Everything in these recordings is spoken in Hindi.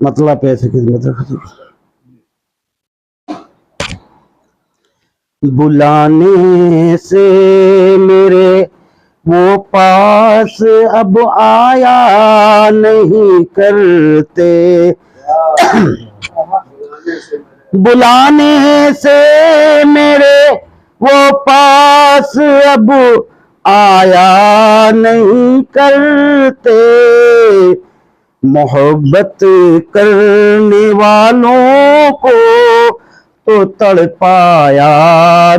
मतलब पैसे खिदमत बुलाने से मेरे वो पास अब आया नहीं करते। बुलाने से मेरे वो पास अब आया नहीं करते। मोहब्बत करने वालों को तो तड़पाया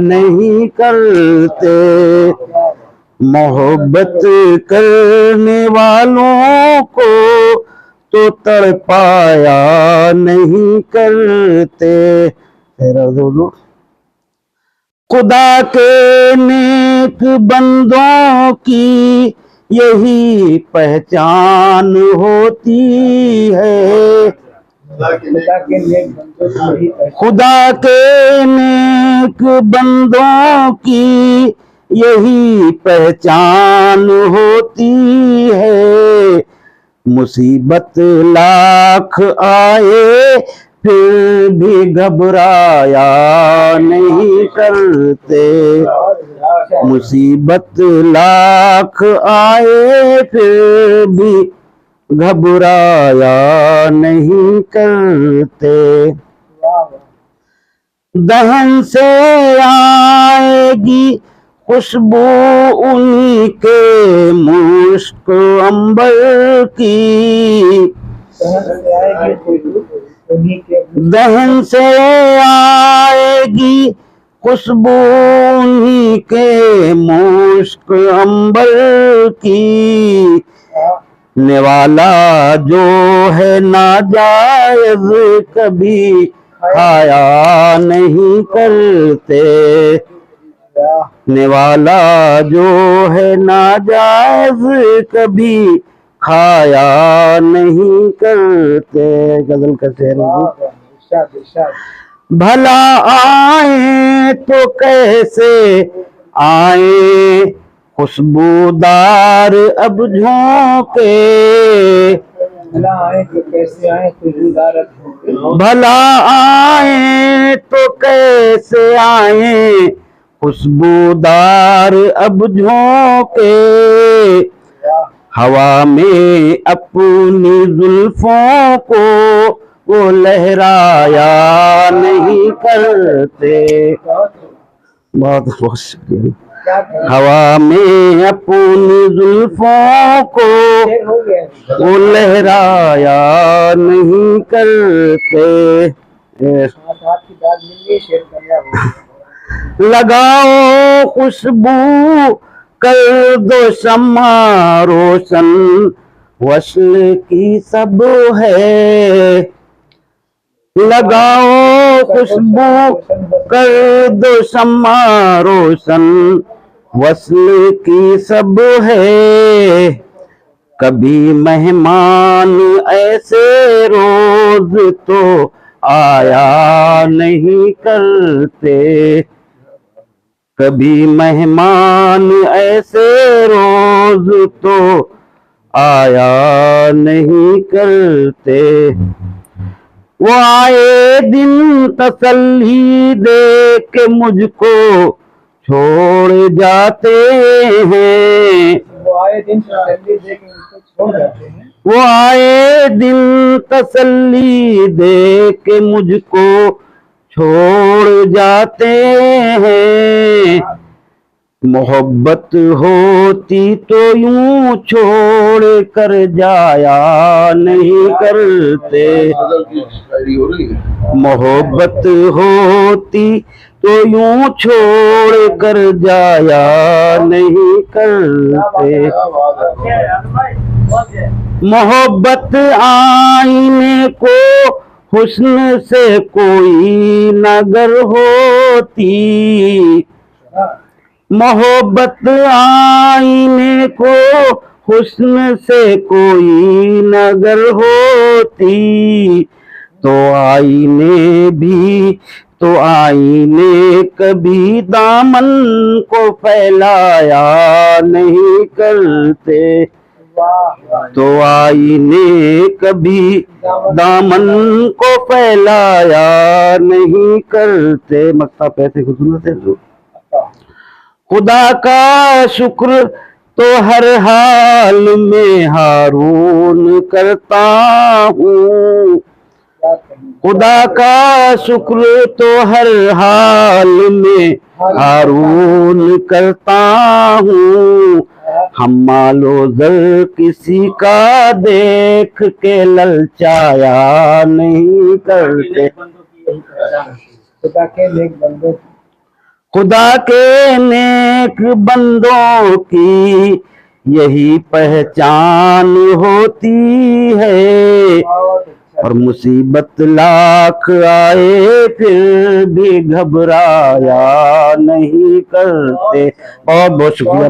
नहीं करते। मोहब्बत करने वालों को तो तड़पाया नहीं करते। खुदा के नेक बंदों की यही पहचान होती है। खुदा के नेक बंदों की यही पहचान होती है। मुसीबत लाख आए फिर भी घबराया नहीं करते। मुसीबत लाख आए फिर भी घबराया नहीं करते। दहन से आएगी खुशबू उन्हीं के मुश्क अंबर की। दहन से आएगी खुशबू उन्हीं के मुश्क अंबर की। निवाला जो है नाजायज कभी खाया नहीं करते। निवाला जो है नाजायज कभी खाया नहीं करते। गजल का शेर। भला आए तो कैसे आए खुशबूदार अब झोंके। भला आए तो कैसे आए खुशबूदार अब झोंके। भला आए तो कैसे आए खुशबूदार अब झोंके। हवा में अपनी जुल्फों को वो लहराया नहीं करते। बहुत शुक्रिया। हवा में अपनी जुल्फों को वो लहराया नहीं करते। लगाओ खुशबू कर दो शम्मा रोशन वस्ल की सब है। लगाओ खुशबू कर दो शम्मा रोशन वस्ल की सब है। कभी मेहमान ऐसे रोज तो आया नहीं करते। कभी मेहमान ऐसे रोज तो आया नहीं करते। वो आए दिन तसल्ली दे के मुझको छोड़ जाते हैं। वो आए दिन तसल्ली दे के मुझको छोड़ जाते हैं। वो आए दिन तसल्ली दे के मुझको छोड़ जाते हैं। मोहब्बत होती तो यूं छोड़ कर जाया नहीं करते। मोहब्बत होती तो यूं छोड़ कर जाया नहीं करते। मोहब्बत आईने को हुस्न से कोई नगर होती। मोहब्बत आईने को हुस्न से कोई नगर होती। तो आईने कभी दामन को फैलाया नहीं करते। तो आईने कभी दामन को फैलाया नहीं करते। मक्ता पैसे को सुनते जो खुदा का शुक्र तो हर हाल में हारून करता हूँ, खुदा का शुक्र तो हर हाल में हारून करता हूँ। हम मालो जर किसी का देख के ललचाया नहीं करते। खुदा के नेक बंदों खुदा के नेक बंदों की यही पहचान होती है। और मुसीबत लाख आए फिर भी घबराया नहीं करते। बहुत बहुत शुक्रिया।